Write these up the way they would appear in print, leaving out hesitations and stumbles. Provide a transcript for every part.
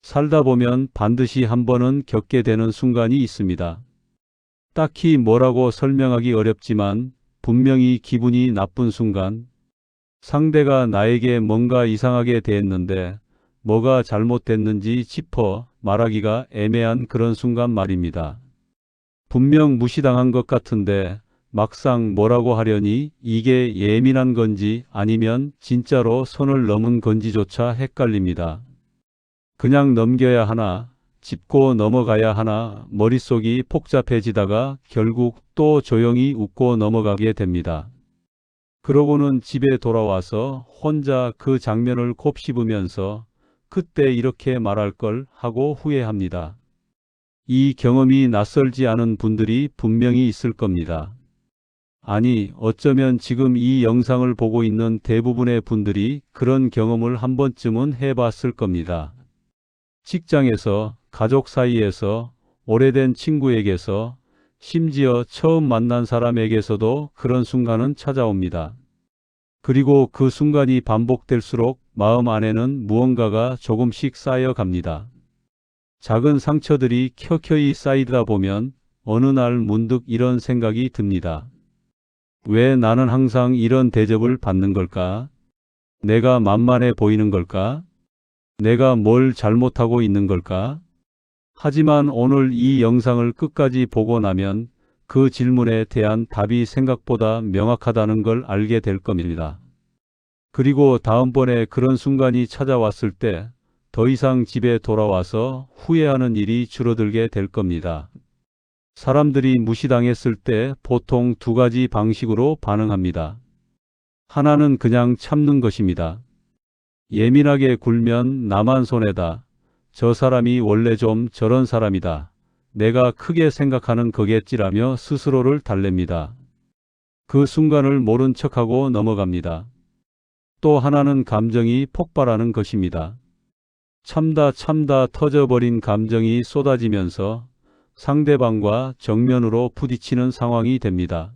살다 보면 반드시 한 번은 겪게 되는 순간이 있습니다. 딱히 뭐라고 설명하기 어렵지만 분명히 기분이 나쁜 순간, 상대가 나에게 뭔가 이상하게 대했는데 뭐가 잘못됐는지 짚어 말하기가 애매한 그런 순간 말입니다. 분명 무시당한 것 같은데 막상 뭐라고 하려니 이게 예민한 건지 아니면 진짜로 선을 넘은 건지조차 헷갈립니다. 그냥 넘겨야 하나, 짚고 넘어가야 하나 머릿속이 복잡해지다가 결국 또 조용히 웃고 넘어가게 됩니다. 그러고는 집에 돌아와서 혼자 그 장면을 곱씹으면서 그때 이렇게 말할 걸 하고 후회합니다. 이 경험이 낯설지 않은 분들이 분명히 있을 겁니다. 아니, 어쩌면 지금 이 영상을 보고 있는 대부분의 분들이 그런 경험을 한 번쯤은 해봤을 겁니다. 직장에서, 가족 사이에서, 오래된 친구에게서, 심지어 처음 만난 사람에게서도 그런 순간은 찾아옵니다. 그리고 그 순간이 반복될수록 마음 안에는 무언가가 조금씩 쌓여갑니다. 작은 상처들이 켜켜이 쌓이다 보면 어느 날 문득 이런 생각이 듭니다. 왜 나는 항상 이런 대접을 받는 걸까? 내가 만만해 보이는 걸까? 내가 뭘 잘못하고 있는 걸까? 하지만 오늘 이 영상을 끝까지 보고 나면 그 질문에 대한 답이 생각보다 명확하다는 걸 알게 될 겁니다. 그리고 다음번에 그런 순간이 찾아왔을 때 더 이상 집에 돌아와서 후회하는 일이 줄어들게 될 겁니다. 사람들이 무시당했을 때 보통 두 가지 방식으로 반응합니다. 하나는 그냥 참는 것입니다. 예민하게 굴면 나만 손해다. 저 사람이 원래 좀 저런 사람이다. 내가 크게 생각하는 거겠지라며 스스로를 달랩니다. 그 순간을 모른 척하고 넘어갑니다. 또 하나는 감정이 폭발하는 것입니다. 참다 터져버린 감정이 쏟아지면서 상대방과 정면으로 부딪히는 상황이 됩니다.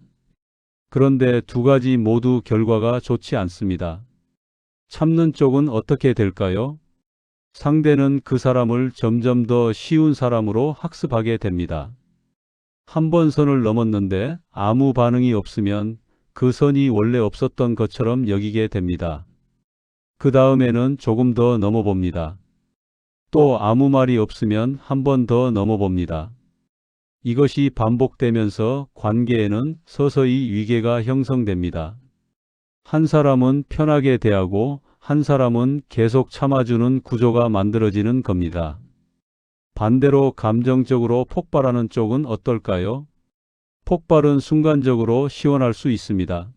그런데 두 가지 모두 결과가 좋지 않습니다. 참는 쪽은 어떻게 될까요? 상대는 그 사람을 점점 더 쉬운 사람으로 학습하게 됩니다. 한 번 선을 넘었는데 아무 반응이 없으면 그 선이 원래 없었던 것처럼 여기게 됩니다. 그 다음에는 조금 더 넘어봅니다. 또 아무 말이 없으면 한 번 더 넘어봅니다. 이것이 반복되면서 관계에는 서서히 위계가 형성됩니다. 한 사람은 편하게 대하고 한 사람은 계속 참아주는 구조가 만들어지는 겁니다. 반대로 감정적으로 폭발하는 쪽은 어떨까요? 폭발은 순간적으로 시원할 수 있습니다.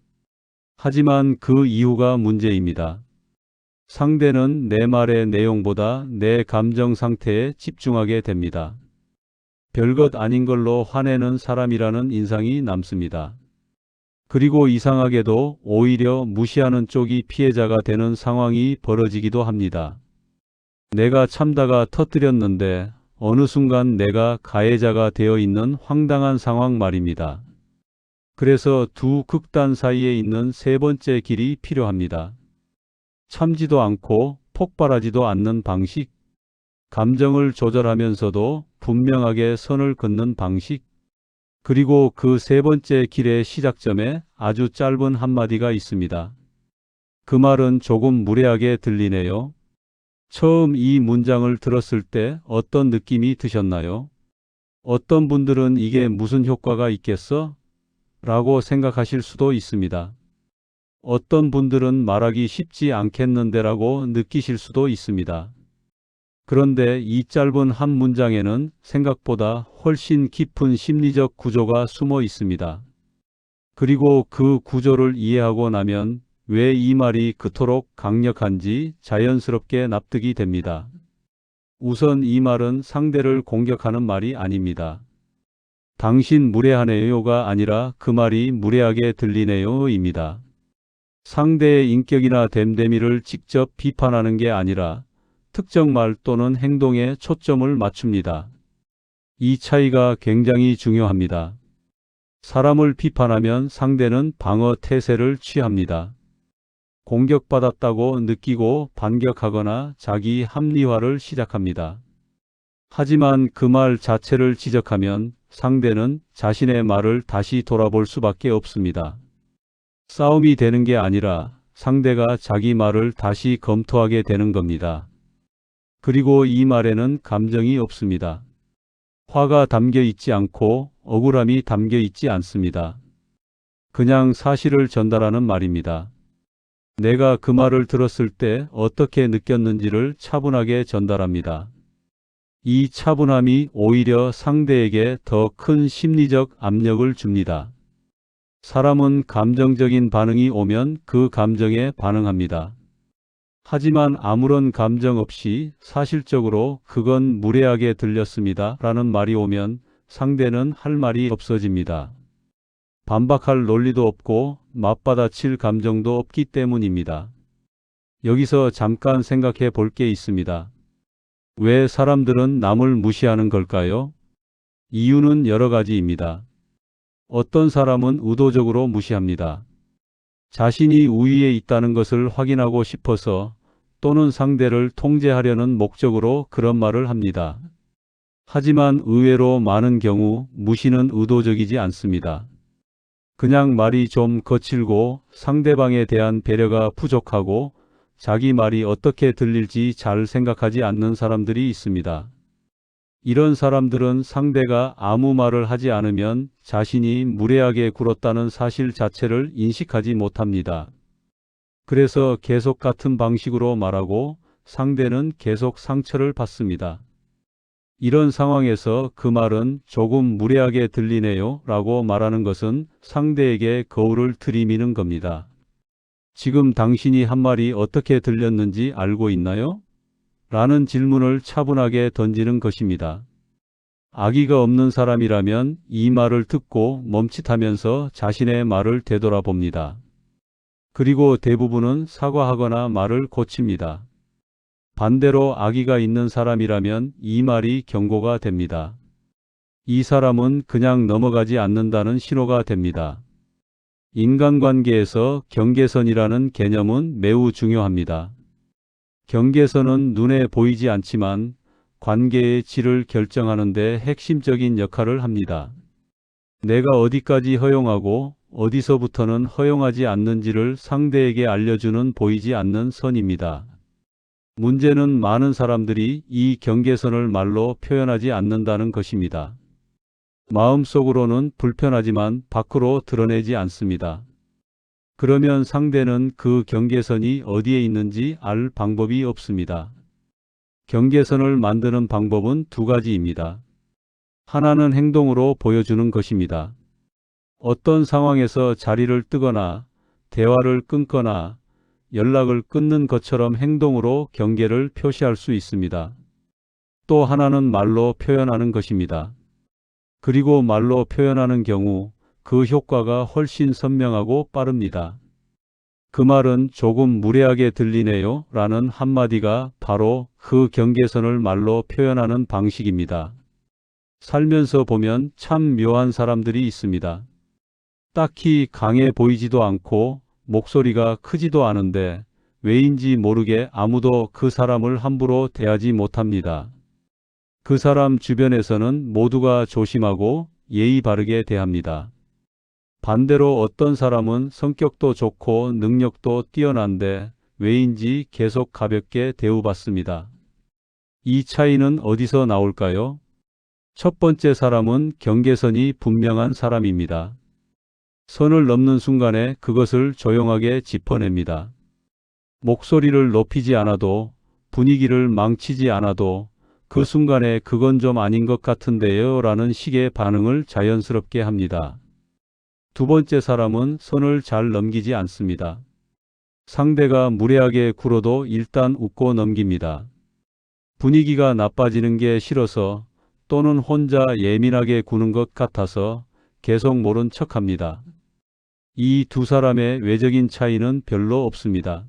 하지만 그 이유가 문제입니다. 상대는 내 말의 내용보다 내 감정 상태에 집중하게 됩니다. 별것 아닌 걸로 화내는 사람이라는 인상이 남습니다. 그리고 이상하게도 오히려 무시하는 쪽이 피해자가 되는 상황이 벌어지기도 합니다. 내가 참다가 터뜨렸는데 어느 순간 내가 가해자가 되어 있는 황당한 상황 말입니다. 그래서 두 극단 사이에 있는 세 번째 길이 필요합니다. 참지도 않고 폭발하지도 않는 방식, 감정을 조절하면서도 분명하게 선을 긋는 방식, 그리고 그 세 번째 길의 시작점에 아주 짧은 한마디가 있습니다. 그 말은 조금 무례하게 들리네요. 처음 이 문장을 들었을 때 어떤 느낌이 드셨나요? 어떤 분들은 이게 무슨 효과가 있겠어? 라고 생각하실 수도 있습니다. 어떤 분들은 말하기 쉽지 않겠는데 라고 느끼실 수도 있습니다. 그런데 이 짧은 한 문장에는 생각보다 훨씬 깊은 심리적 구조가 숨어 있습니다. 그리고 그 구조를 이해하고 나면 왜 이 말이 그토록 강력한지 자연스럽게 납득이 됩니다. 우선 이 말은 상대를 공격하는 말이 아닙니다. 당신 무례하네요가 아니라 그 말이 무례하게 들리네요입니다. 상대의 인격이나 됨됨이를 직접 비판하는 게 아니라 특정 말 또는 행동에 초점을 맞춥니다. 이 차이가 굉장히 중요합니다. 사람을 비판하면 상대는 방어 태세를 취합니다. 공격받았다고 느끼고 반격하거나 자기 합리화를 시작합니다. 하지만 그 말 자체를 지적하면 상대는 자신의 말을 다시 돌아볼 수밖에 없습니다. 싸움이 되는 게 아니라 상대가 자기 말을 다시 검토하게 되는 겁니다. 그리고 이 말에는 감정이 없습니다. 화가 담겨 있지 않고 억울함이 담겨 있지 않습니다. 그냥 사실을 전달하는 말입니다. 내가 그 말을 들었을 때 어떻게 느꼈는지를 차분하게 전달합니다. 이 차분함이 오히려 상대에게 더 큰 심리적 압력을 줍니다. 사람은 감정적인 반응이 오면 그 감정에 반응합니다. 하지만 아무런 감정 없이 사실적으로 그건 무례하게 들렸습니다 라는 말이 오면 상대는 할 말이 없어집니다. 반박할 논리도 없고 맞받아칠 감정도 없기 때문입니다. 여기서 잠깐 생각해 볼 게 있습니다. 왜 사람들은 남을 무시하는 걸까요? 이유는 여러 가지입니다. 어떤 사람은 의도적으로 무시합니다. 자신이 우위에 있다는 것을 확인하고 싶어서 또는 상대를 통제하려는 목적으로 그런 말을 합니다. 하지만 의외로 많은 경우 무시는 의도적이지 않습니다. 그냥 말이 좀 거칠고 상대방에 대한 배려가 부족하고 자기 말이 어떻게 들릴지 잘 생각하지 않는 사람들이 있습니다. 이런 사람들은 상대가 아무 말을 하지 않으면 자신이 무례하게 굴었다는 사실 자체를 인식하지 못합니다. 그래서 계속 같은 방식으로 말하고 상대는 계속 상처를 받습니다. 이런 상황에서 그 말은 조금 무례하게 들리네요 라고 말하는 것은 상대에게 거울을 들이미는 겁니다. 지금 당신이 한 말이 어떻게 들렸는지 알고 있나요? 라는 질문을 차분하게 던지는 것입니다. 악의가 없는 사람이라면 이 말을 듣고 멈칫하면서 자신의 말을 되돌아봅니다. 그리고 대부분은 사과하거나 말을 고칩니다. 반대로 악의가 있는 사람이라면 이 말이 경고가 됩니다. 이 사람은 그냥 넘어가지 않는다는 신호가 됩니다. 인간관계에서 경계선이라는 개념은 매우 중요합니다. 경계선은 눈에 보이지 않지만 관계의 질을 결정하는 데 핵심적인 역할을 합니다. 내가 어디까지 허용하고 어디서부터는 허용하지 않는지를 상대에게 알려주는 보이지 않는 선입니다. 문제는 많은 사람들이 이 경계선을 말로 표현하지 않는다는 것입니다. 마음속으로는 불편하지만 밖으로 드러내지 않습니다. 그러면 상대는 그 경계선이 어디에 있는지 알 방법이 없습니다. 경계선을 만드는 방법은 두 가지입니다. 하나는 행동으로 보여주는 것입니다. 어떤 상황에서 자리를 뜨거나 대화를 끊거나 연락을 끊는 것처럼 행동으로 경계를 표시할 수 있습니다. 또 하나는 말로 표현하는 것입니다. 그리고 말로 표현하는 경우 그 효과가 훨씬 선명하고 빠릅니다. 그 말은 조금 무례하게 들리네요 라는 한마디가 바로 그 경계선을 말로 표현하는 방식입니다. 살면서 보면 참 묘한 사람들이 있습니다. 딱히 강해 보이지도 않고 목소리가 크지도 않은데 왜인지 모르게 아무도 그 사람을 함부로 대하지 못합니다. 그 사람 주변에서는 모두가 조심하고 예의 바르게 대합니다. 반대로 어떤 사람은 성격도 좋고 능력도 뛰어난데 왜인지 계속 가볍게 대우받습니다. 이 차이는 어디서 나올까요? 첫 번째 사람은 경계선이 분명한 사람입니다. 선을 넘는 순간에 그것을 조용하게 짚어냅니다. 목소리를 높이지 않아도 분위기를 망치지 않아도 그 순간에 그건 좀 아닌 것 같은데요 라는 식의 반응을 자연스럽게 합니다. 두 번째 사람은 선을 잘 넘기지 않습니다. 상대가 무례하게 굴어도 일단 웃고 넘깁니다. 분위기가 나빠지는 게 싫어서 또는 혼자 예민하게 구는 것 같아서 계속 모른 척합니다. 이 두 사람의 외적인 차이는 별로 없습니다.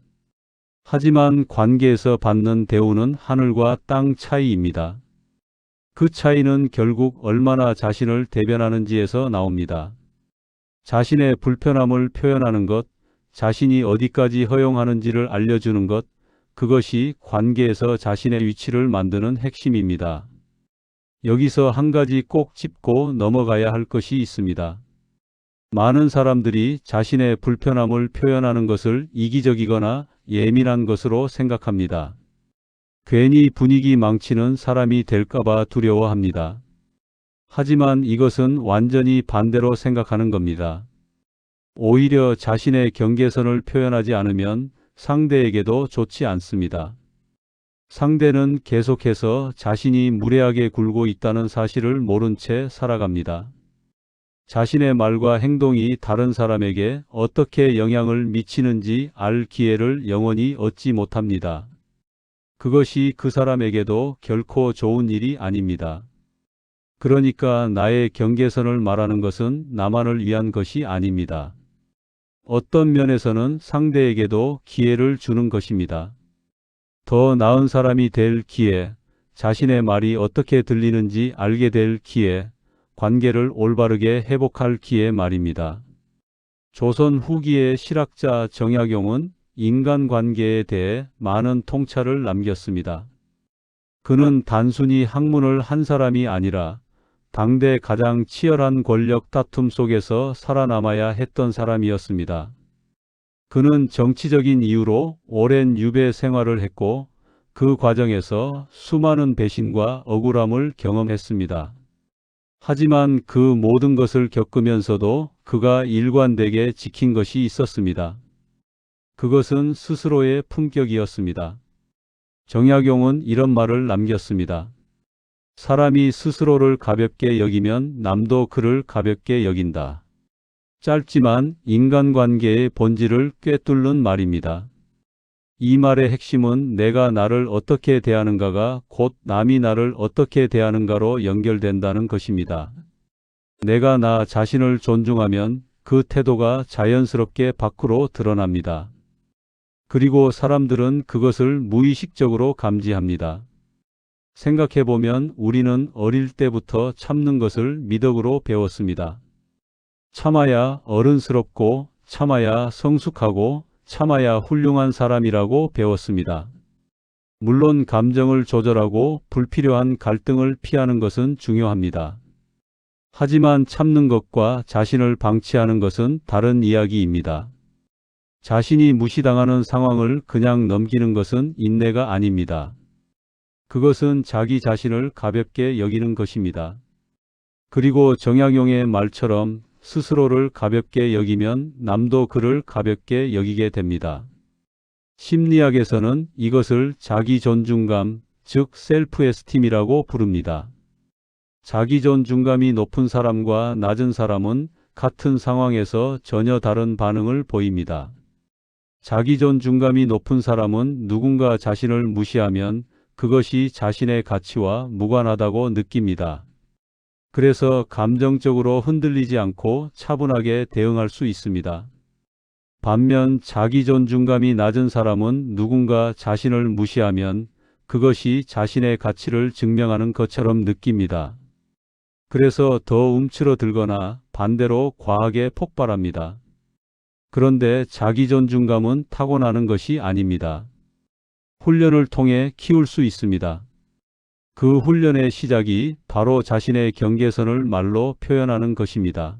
하지만 관계에서 받는 대우는 하늘과 땅 차이입니다. 그 차이는 결국 얼마나 자신을 대변하는지에서 나옵니다. 자신의 불편함을 표현하는 것, 자신이 어디까지 허용하는지를 알려주는 것, 그것이 관계에서 자신의 위치를 만드는 핵심입니다. 여기서 한 가지 꼭 짚고 넘어가야 할 것이 있습니다. 많은 사람들이 자신의 불편함을 표현하는 것을 이기적이거나 예민한 것으로 생각합니다. 괜히 분위기 망치는 사람이 될까봐 두려워합니다. 하지만 이것은 완전히 반대로 생각하는 겁니다. 오히려 자신의 경계선을 표현하지 않으면 상대에게도 좋지 않습니다. 상대는 계속해서 자신이 무례하게 굴고 있다는 사실을 모른 채 살아갑니다. 자신의 말과 행동이 다른 사람에게 어떻게 영향을 미치는지 알 기회를 영원히 얻지 못합니다. 그것이 그 사람에게도 결코 좋은 일이 아닙니다. 그러니까 나의 경계선을 말하는 것은 나만을 위한 것이 아닙니다. 어떤 면에서는 상대에게도 기회를 주는 것입니다. 더 나은 사람이 될 기회, 자신의 말이 어떻게 들리는지 알게 될 기회, 관계를 올바르게 회복할 기회 말입니다. 조선 후기의 실학자 정약용은 인간관계에 대해 많은 통찰을 남겼습니다. 그는 단순히 학문을 한 사람이 아니라 당대 가장 치열한 권력 다툼 속에서 살아남아야 했던 사람이었습니다. 그는 정치적인 이유로 오랜 유배 생활을 했고 그 과정에서 수많은 배신과 억울함을 경험했습니다. 하지만 그 모든 것을 겪으면서도 그가 일관되게 지킨 것이 있었습니다. 그것은 스스로의 품격이었습니다. 정약용은 이런 말을 남겼습니다. 사람이 스스로를 가볍게 여기면 남도 그를 가볍게 여긴다. 짧지만 인간관계의 본질을 꿰뚫는 말입니다. 이 말의 핵심은 내가 나를 어떻게 대하는가가 곧 남이 나를 어떻게 대하는가로 연결된다는 것입니다. 내가 나 자신을 존중하면 그 태도가 자연스럽게 밖으로 드러납니다. 그리고 사람들은 그것을 무의식적으로 감지합니다. 생각해보면 우리는 어릴 때부터 참는 것을 미덕으로 배웠습니다. 참아야 어른스럽고 참아야 성숙하고 참아야 훌륭한 사람이라고 배웠습니다. 물론 감정을 조절하고 불필요한 갈등을 피하는 것은 중요합니다. 하지만 참는 것과 자신을 방치하는 것은 다른 이야기입니다. 자신이 무시당하는 상황을 그냥 넘기는 것은 인내가 아닙니다. 그것은 자기 자신을 가볍게 여기는 것입니다. 그리고 정약용의 말처럼 스스로를 가볍게 여기면 남도 그를 가볍게 여기게 됩니다. 심리학에서는 이것을 자기 존중감, 즉 셀프 에스팀이라고 부릅니다. 자기 존중감이 높은 사람과 낮은 사람은 같은 상황에서 전혀 다른 반응을 보입니다. 자기 존중감이 높은 사람은 누군가 자신을 무시하면 그것이 자신의 가치와 무관하다고 느낍니다. 그래서 감정적으로 흔들리지 않고 차분하게 대응할 수 있습니다. 반면 자기 존중감이 낮은 사람은 누군가 자신을 무시하면 그것이 자신의 가치를 증명하는 것처럼 느낍니다. 그래서 더 움츠러들거나 반대로 과하게 폭발합니다. 그런데 자기 존중감은 타고나는 것이 아닙니다. 훈련을 통해 키울 수 있습니다. 그 훈련의 시작이 바로 자신의 경계선을 말로 표현하는 것입니다.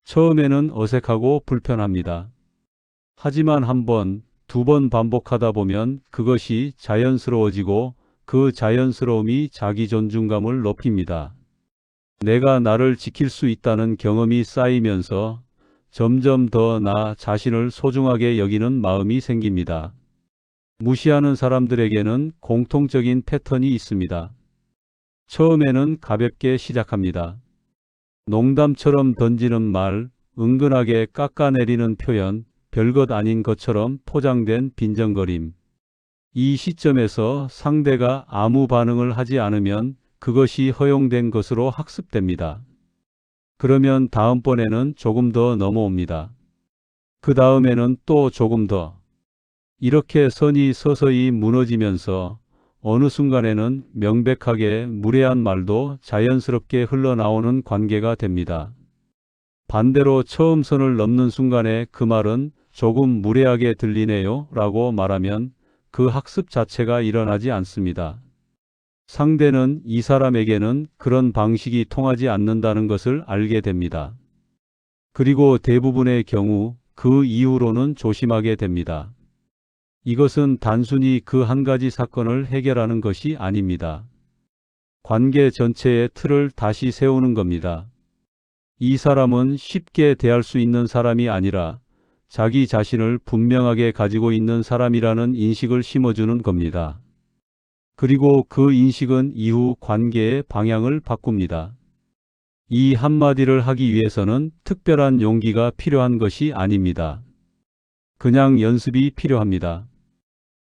처음에는 어색하고 불편합니다. 하지만 한 번, 두 번 반복하다 보면 그것이 자연스러워지고 그 자연스러움이 자기 존중감을 높입니다. 내가 나를 지킬 수 있다는 경험이 쌓이면서 점점 더 나 자신을 소중하게 여기는 마음이 생깁니다. 무시하는 사람들에게는 공통적인 패턴이 있습니다. 처음에는 가볍게 시작합니다. 농담처럼 던지는 말, 은근하게 깎아내리는 표현, 별것 아닌 것처럼 포장된 빈정거림. 이 시점에서 상대가 아무 반응을 하지 않으면 그것이 허용된 것으로 학습됩니다. 그러면 다음번에는 조금 더 넘어옵니다. 그 다음에는 또 조금 더. 이렇게 선이 서서히 무너지면서 어느 순간에는 명백하게 무례한 말도 자연스럽게 흘러나오는 관계가 됩니다. 반대로 처음 선을 넘는 순간에 그 말은 조금 무례하게 들리네요 라고 말하면 그 학습 자체가 일어나지 않습니다. 상대는 이 사람에게는 그런 방식이 통하지 않는다는 것을 알게 됩니다. 그리고 대부분의 경우 그 이후로는 조심하게 됩니다. 이것은 단순히 그 한 가지 사건을 해결하는 것이 아닙니다. 관계 전체의 틀을 다시 세우는 겁니다. 이 사람은 쉽게 대할 수 있는 사람이 아니라 자기 자신을 분명하게 가지고 있는 사람이라는 인식을 심어주는 겁니다. 그리고 그 인식은 이후 관계의 방향을 바꿉니다. 이 한마디를 하기 위해서는 특별한 용기가 필요한 것이 아닙니다. 그냥 연습이 필요합니다.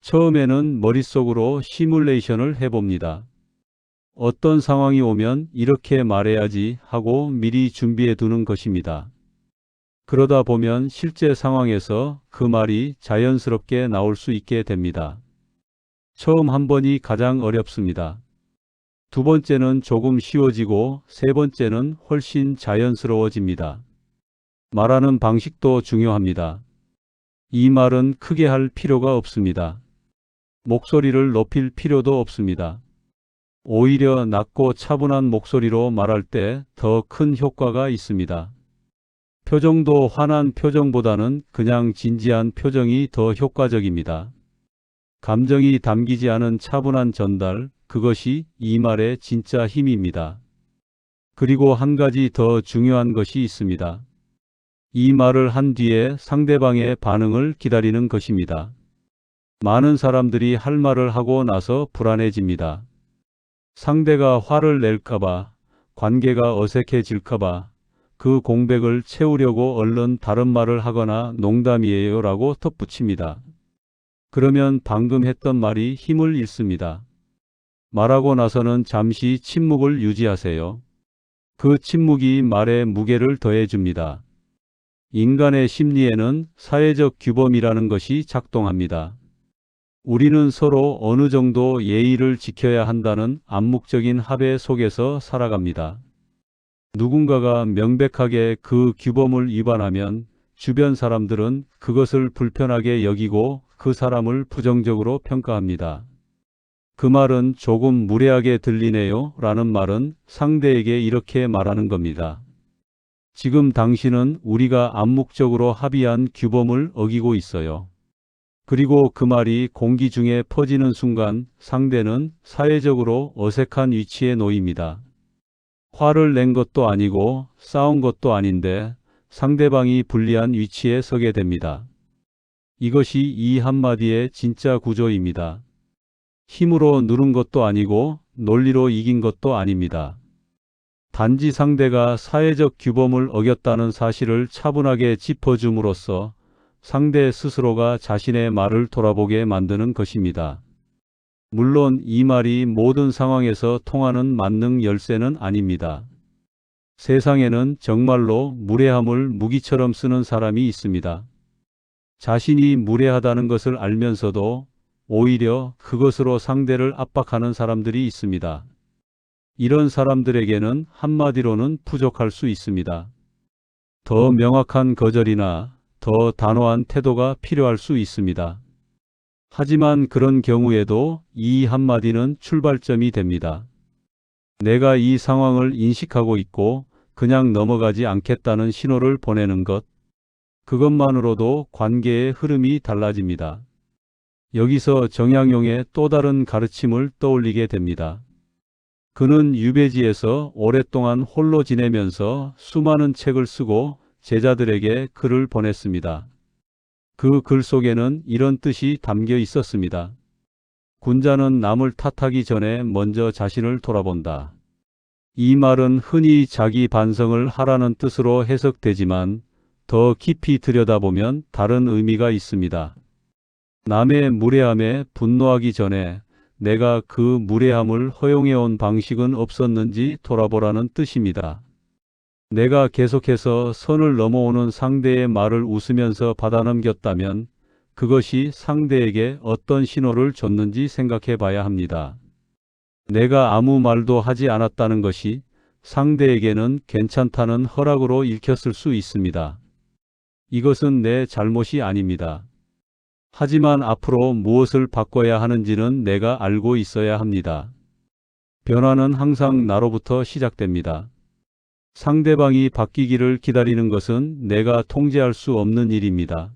처음에는 머릿속으로 시뮬레이션을 해봅니다. 어떤 상황이 오면 이렇게 말해야지 하고 미리 준비해 두는 것입니다. 그러다 보면 실제 상황에서 그 말이 자연스럽게 나올 수 있게 됩니다. 처음 한 번이 가장 어렵습니다. 두 번째는 조금 쉬워지고 세 번째는 훨씬 자연스러워집니다. 말하는 방식도 중요합니다. 이 말은 크게 할 필요가 없습니다. 목소리를 높일 필요도 없습니다. 오히려 낮고 차분한 목소리로 말할 때 더 큰 효과가 있습니다. 표정도 환한 표정보다는 그냥 진지한 표정이 더 효과적입니다. 감정이 담기지 않은 차분한 전달, 그것이 이 말의 진짜 힘입니다. 그리고 한 가지 더 중요한 것이 있습니다. 이 말을 한 뒤에 상대방의 반응을 기다리는 것입니다. 많은 사람들이 할 말을 하고 나서 불안해집니다. 상대가 화를 낼까봐, 관계가 어색해질까봐 그 공백을 채우려고 얼른 다른 말을 하거나 농담이에요 라고 덧붙입니다. 그러면 방금 했던 말이 힘을 잃습니다. 말하고 나서는 잠시 침묵을 유지하세요. 그 침묵이 말에 무게를 더해줍니다. 인간의 심리에는 사회적 규범이라는 것이 작동합니다. 우리는 서로 어느 정도 예의를 지켜야 한다는 암묵적인 합의 속에서 살아갑니다. 누군가가 명백하게 그 규범을 위반하면 주변 사람들은 그것을 불편하게 여기고 그 사람을 부정적으로 평가합니다. 그 말은 조금 무례하게 들리네요 라는 말은 상대에게 이렇게 말하는 겁니다. 지금 당신은 우리가 암묵적으로 합의한 규범을 어기고 있어요. 그리고 그 말이 공기 중에 퍼지는 순간 상대는 사회적으로 어색한 위치에 놓입니다. 화를 낸 것도 아니고 싸운 것도 아닌데 상대방이 불리한 위치에 서게 됩니다. 이것이 이 한마디의 진짜 구조입니다. 힘으로 누른 것도 아니고 논리로 이긴 것도 아닙니다. 단지 상대가 사회적 규범을 어겼다는 사실을 차분하게 짚어줌으로써 상대 스스로가 자신의 말을 돌아보게 만드는 것입니다. 물론 이 말이 모든 상황에서 통하는 만능 열쇠는 아닙니다. 세상에는 정말로 무례함을 무기처럼 쓰는 사람이 있습니다. 자신이 무례하다는 것을 알면서도 오히려 그것으로 상대를 압박하는 사람들이 있습니다. 이런 사람들에게는 한마디로는 부족할 수 있습니다. 더 명확한 거절이나 더 단호한 태도가 필요할 수 있습니다. 하지만 그런 경우에도 이 한마디는 출발점이 됩니다. 내가 이 상황을 인식하고 있고 그냥 넘어가지 않겠다는 신호를 보내는 것, 그것만으로도 관계의 흐름이 달라집니다. 여기서 정약용의 또 다른 가르침을 떠올리게 됩니다. 그는 유배지에서 오랫동안 홀로 지내면서 수많은 책을 쓰고 제자들에게 글을 보냈습니다. 그 글 속에는 이런 뜻이 담겨 있었습니다. 군자는 남을 탓하기 전에 먼저 자신을 돌아본다. 이 말은 흔히 자기 반성을 하라는 뜻으로 해석되지만 더 깊이 들여다보면 다른 의미가 있습니다. 남의 무례함에 분노하기 전에 내가 그 무례함을 허용해온 방식은 없었는지 돌아보라는 뜻입니다. 내가 계속해서 선을 넘어오는 상대의 말을 웃으면서 받아넘겼다면 그것이 상대에게 어떤 신호를 줬는지 생각해 봐야 합니다. 내가 아무 말도 하지 않았다는 것이 상대에게는 괜찮다는 허락으로 읽혔을 수 있습니다. 이것은 내 잘못이 아닙니다. 하지만 앞으로 무엇을 바꿔야 하는지는 내가 알고 있어야 합니다. 변화는 항상 나로부터 시작됩니다. 상대방이 바뀌기를 기다리는 것은 내가 통제할 수 없는 일입니다.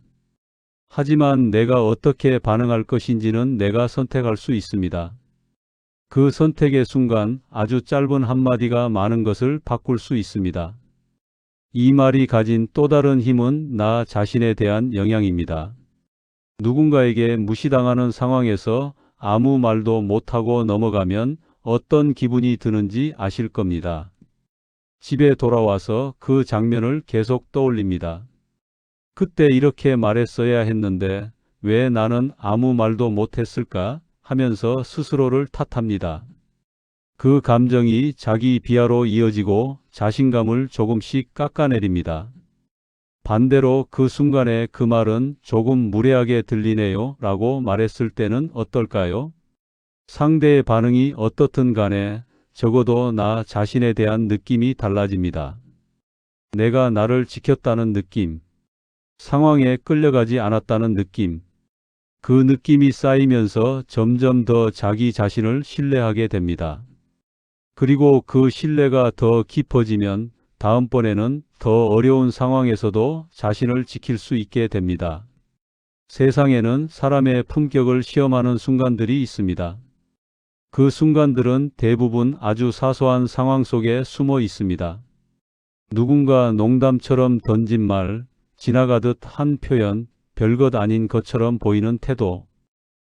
하지만 내가 어떻게 반응할 것인지는 내가 선택할 수 있습니다. 그 선택의 순간 아주 짧은 한마디가 많은 것을 바꿀 수 있습니다. 이 말이 가진 또 다른 힘은 나 자신에 대한 영향입니다. 누군가에게 무시당하는 상황에서 아무 말도 못하고 넘어가면 어떤 기분이 드는지 아실 겁니다. 집에 돌아와서 그 장면을 계속 떠올립니다. 그때 이렇게 말했어야 했는데 왜 나는 아무 말도 못했을까 하면서 스스로를 탓합니다. 그 감정이 자기 비하로 이어지고 자신감을 조금씩 깎아내립니다. 반대로 그 순간에 그 말은 조금 무례하게 들리네요 라고 말했을 때는 어떨까요? 상대의 반응이 어떻든 간에 적어도 나 자신에 대한 느낌이 달라집니다. 내가 나를 지켰다는 느낌, 상황에 끌려가지 않았다는 느낌, 그 느낌이 쌓이면서 점점 더 자기 자신을 신뢰하게 됩니다. 그리고 그 신뢰가 더 깊어지면 다음번에는 더 어려운 상황에서도 자신을 지킬 수 있게 됩니다. 세상에는 사람의 품격을 시험하는 순간들이 있습니다. 그 순간들은 대부분 아주 사소한 상황 속에 숨어 있습니다. 누군가 농담처럼 던진 말, 지나가듯 한 표현, 별것 아닌 것처럼 보이는 태도.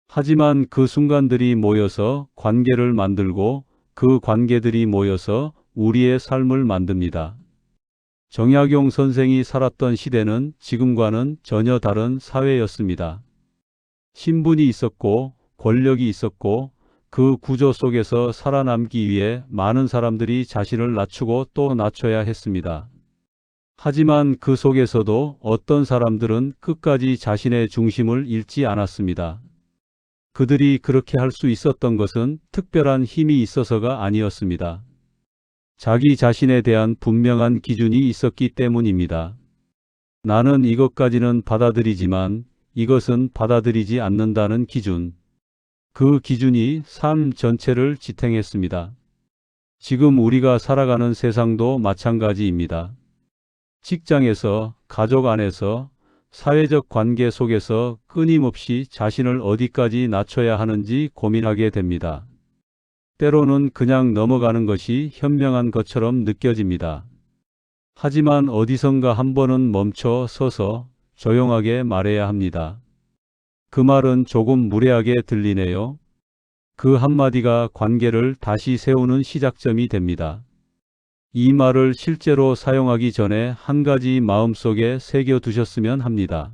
하지만 그 순간들이 모여서 관계를 만들고 그 관계들이 모여서 우리의 삶을 만듭니다. 정약용 선생이 살았던 시대는 지금과는 전혀 다른 사회였습니다. 신분이 있었고 권력이 있었고 그 구조 속에서 살아남기 위해 많은 사람들이 자신을 낮추고 또 낮춰야 했습니다. 하지만 그 속에서도 어떤 사람들은 끝까지 자신의 중심을 잃지 않았습니다. 그들이 그렇게 할 수 있었던 것은 특별한 힘이 있어서가 아니었습니다. 자기 자신에 대한 분명한 기준이 있었기 때문입니다. 나는 이것까지는 받아들이지만 이것은 받아들이지 않는다는 기준. 그 기준이 삶 전체를 지탱했습니다. 지금 우리가 살아가는 세상도 마찬가지입니다. 직장에서, 가족 안에서, 사회적 관계 속에서 끊임없이 자신을 어디까지 낮춰야 하는지 고민하게 됩니다. 때로는 그냥 넘어가는 것이 현명한 것처럼 느껴집니다. 하지만 어디선가 한 번은 멈춰 서서 조용하게 말해야 합니다. 그 말은 조금 무례하게 들리네요. 그 한마디가 관계를 다시 세우는 시작점이 됩니다. 이 말을 실제로 사용하기 전에 한 가지 마음속에 새겨두셨으면 합니다.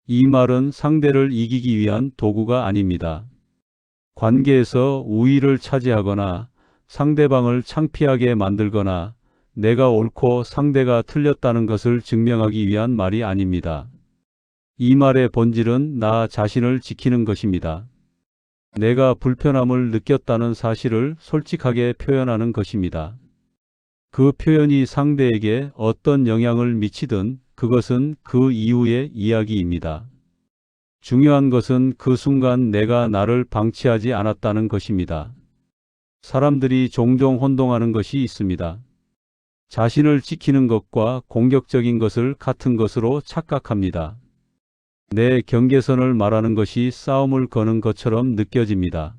이 말은 상대를 이기기 위한 도구가 아닙니다. 관계에서 우위를 차지하거나 상대방을 창피하게 만들거나 내가 옳고 상대가 틀렸다는 것을 증명하기 위한 말이 아닙니다. 이 말의 본질은 나 자신을 지키는 것입니다. 내가 불편함을 느꼈다는 사실을 솔직하게 표현하는 것입니다. 그 표현이 상대에게 어떤 영향을 미치든 그것은 그 이후의 이야기입니다. 중요한 것은 그 순간 내가 나를 방치하지 않았다는 것입니다. 사람들이 종종 혼동하는 것이 있습니다. 자신을 지키는 것과 공격적인 것을 같은 것으로 착각합니다. 내 경계선을 말하는 것이 싸움을 거는 것처럼 느껴집니다.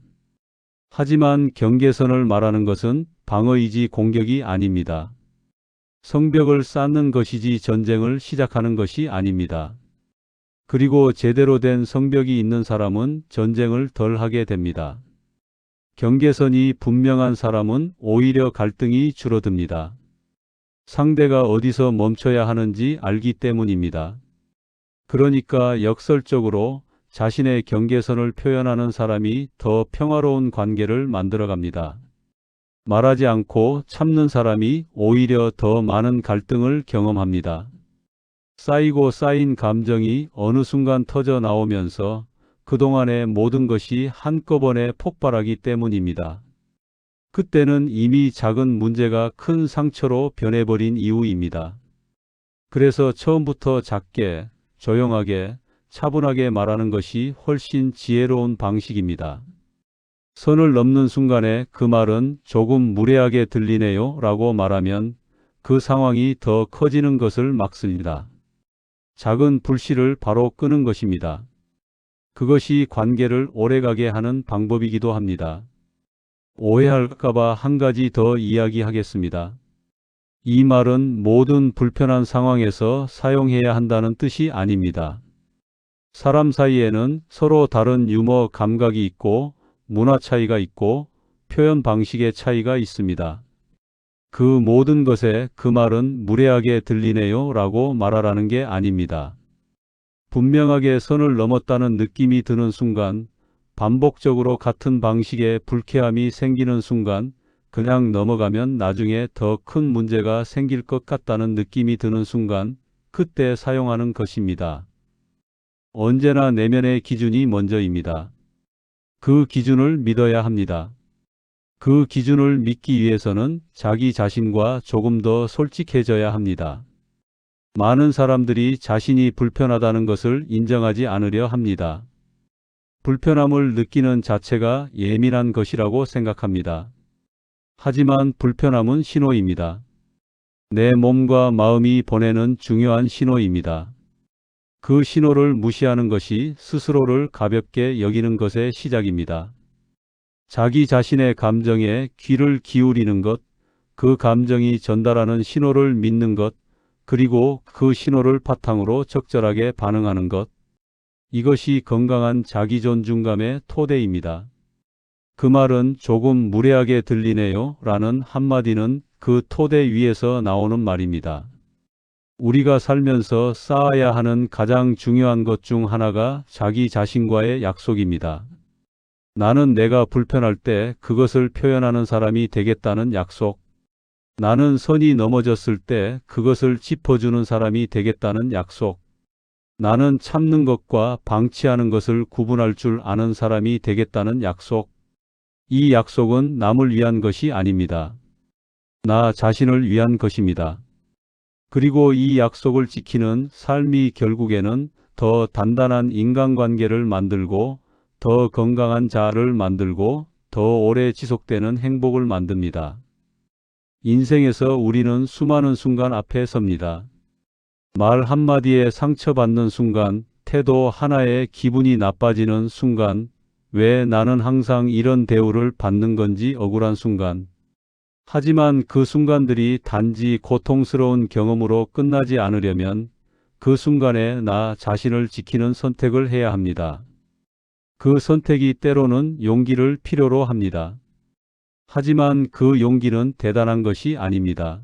하지만 경계선을 말하는 것은 방어이지 공격이 아닙니다. 성벽을 쌓는 것이지 전쟁을 시작하는 것이 아닙니다. 그리고 제대로 된 성벽이 있는 사람은 전쟁을 덜 하게 됩니다. 경계선이 분명한 사람은 오히려 갈등이 줄어듭니다. 상대가 어디서 멈춰야 하는지 알기 때문입니다. 그러니까 역설적으로 자신의 경계선을 표현하는 사람이 더 평화로운 관계를 만들어갑니다. 말하지 않고 참는 사람이 오히려 더 많은 갈등을 경험합니다. 쌓이고 쌓인 감정이 어느 순간 터져 나오면서 그동안의 모든 것이 한꺼번에 폭발하기 때문입니다. 그때는 이미 작은 문제가 큰 상처로 변해버린 이유입니다. 그래서 처음부터 작게, 조용하게, 차분하게 말하는 것이 훨씬 지혜로운 방식입니다. 선을 넘는 순간에 그 말은 조금 무례하게 들리네요 라고 말하면 그 상황이 더 커지는 것을 막습니다. 작은 불씨를 바로 끄는 것입니다. 그것이 관계를 오래가게 하는 방법이기도 합니다. 오해할까봐 한 가지 더 이야기하겠습니다. 이 말은 모든 불편한 상황에서 사용해야 한다는 뜻이 아닙니다. 사람 사이에는 서로 다른 유머 감각이 있고 문화 차이가 있고 표현 방식의 차이가 있습니다. 그 모든 것에 그 말은 무례하게 들리네요 라고 말하라는 게 아닙니다. 분명하게 선을 넘었다는 느낌이 드는 순간, 반복적으로 같은 방식의 불쾌함이 생기는 순간, 그냥 넘어가면 나중에 더 큰 문제가 생길 것 같다는 느낌이 드는 순간, 그때 사용하는 것입니다. 언제나 내면의 기준이 먼저입니다. 그 기준을 믿어야 합니다. 그 기준을 믿기 위해서는 자기 자신과 조금 더 솔직해져야 합니다. 많은 사람들이 자신이 불편하다는 것을 인정하지 않으려 합니다. 불편함을 느끼는 자체가 예민한 것이라고 생각합니다. 하지만 불편함은 신호입니다. 내 몸과 마음이 보내는 중요한 신호입니다. 그 신호를 무시하는 것이 스스로를 가볍게 여기는 것의 시작입니다. 자기 자신의 감정에 귀를 기울이는 것, 그 감정이 전달하는 신호를 믿는 것, 그리고 그 신호를 바탕으로 적절하게 반응하는 것, 이것이 건강한 자기 존중감의 토대입니다. 그 말은 조금 무례하게 들리네요 라는 한마디는 그 토대 위에서 나오는 말입니다. 우리가 살면서 쌓아야 하는 가장 중요한 것 중 하나가 자기 자신과의 약속입니다. 나는 내가 불편할 때 그것을 표현하는 사람이 되겠다는 약속. 나는 선이 넘어졌을 때 그것을 짚어주는 사람이 되겠다는 약속. 나는 참는 것과 방치하는 것을 구분할 줄 아는 사람이 되겠다는 약속. 이 약속은 남을 위한 것이 아닙니다. 나 자신을 위한 것입니다. 그리고 이 약속을 지키는 삶이 결국에는 더 단단한 인간관계를 만들고 더 건강한 자아를 만들고 더 오래 지속되는 행복을 만듭니다. 인생에서 우리는 수많은 순간 앞에 섭니다. 말 한마디에 상처받는 순간, 태도 하나에 기분이 나빠지는 순간, 왜 나는 항상 이런 대우를 받는 건지 억울한 순간. 하지만 그 순간들이 단지 고통스러운 경험으로 끝나지 않으려면 그 순간에 나 자신을 지키는 선택을 해야 합니다. 그 선택이 때로는 용기를 필요로 합니다. 하지만 그 용기는 대단한 것이 아닙니다.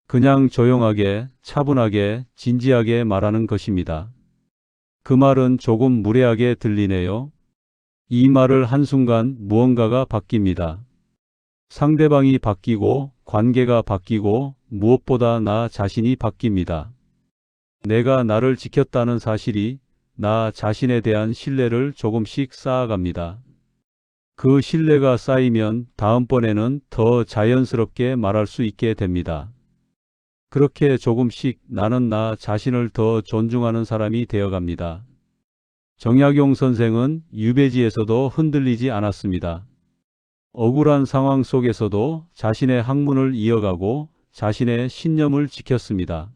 그냥 조용하게, 차분하게, 진지하게 말하는 것입니다. 그 말은 조금 무례하게 들리네요. 이 말을 한순간 무언가가 바뀝니다. 상대방이 바뀌고, 관계가 바뀌고, 무엇보다 나 자신이 바뀝니다. 내가 나를 지켰다는 사실이 나 자신에 대한 신뢰를 조금씩 쌓아갑니다. 그 신뢰가 쌓이면 다음번에는 더 자연스럽게 말할 수 있게 됩니다. 그렇게 조금씩 나는 나 자신을 더 존중하는 사람이 되어갑니다. 정약용 선생은 유배지에서도 흔들리지 않았습니다. 억울한 상황 속에서도 자신의 학문을 이어가고 자신의 신념을 지켰습니다.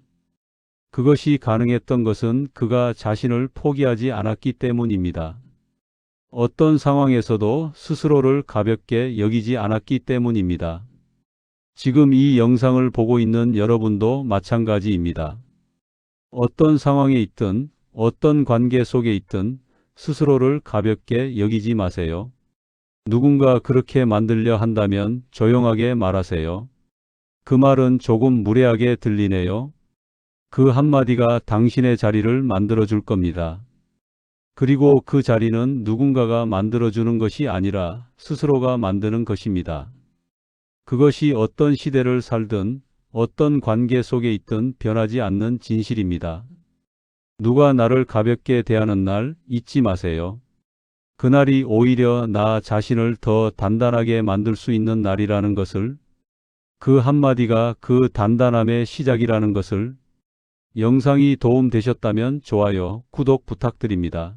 그것이 가능했던 것은 그가 자신을 포기하지 않았기 때문입니다. 어떤 상황에서도 스스로를 가볍게 여기지 않았기 때문입니다. 지금 이 영상을 보고 있는 여러분도 마찬가지입니다. 어떤 상황에 있든 어떤 관계 속에 있든 스스로를 가볍게 여기지 마세요. 누군가 그렇게 만들려 한다면 조용하게 말하세요. 그 말은 조금 무례하게 들리네요. 그 한마디가 당신의 자리를 만들어줄 겁니다. 그리고 그 자리는 누군가가 만들어주는 것이 아니라 스스로가 만드는 것입니다. 그것이 어떤 시대를 살든 어떤 관계 속에 있든 변하지 않는 진실입니다. 누가 나를 가볍게 대하는 날 잊지 마세요. 그날이 오히려 나 자신을 더 단단하게 만들 수 있는 날이라는 것을, 그 한마디가 그 단단함의 시작이라는 것을, 영상이 도움되셨다면 좋아요, 구독 부탁드립니다.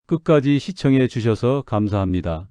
끝까지 시청해 주셔서 감사합니다.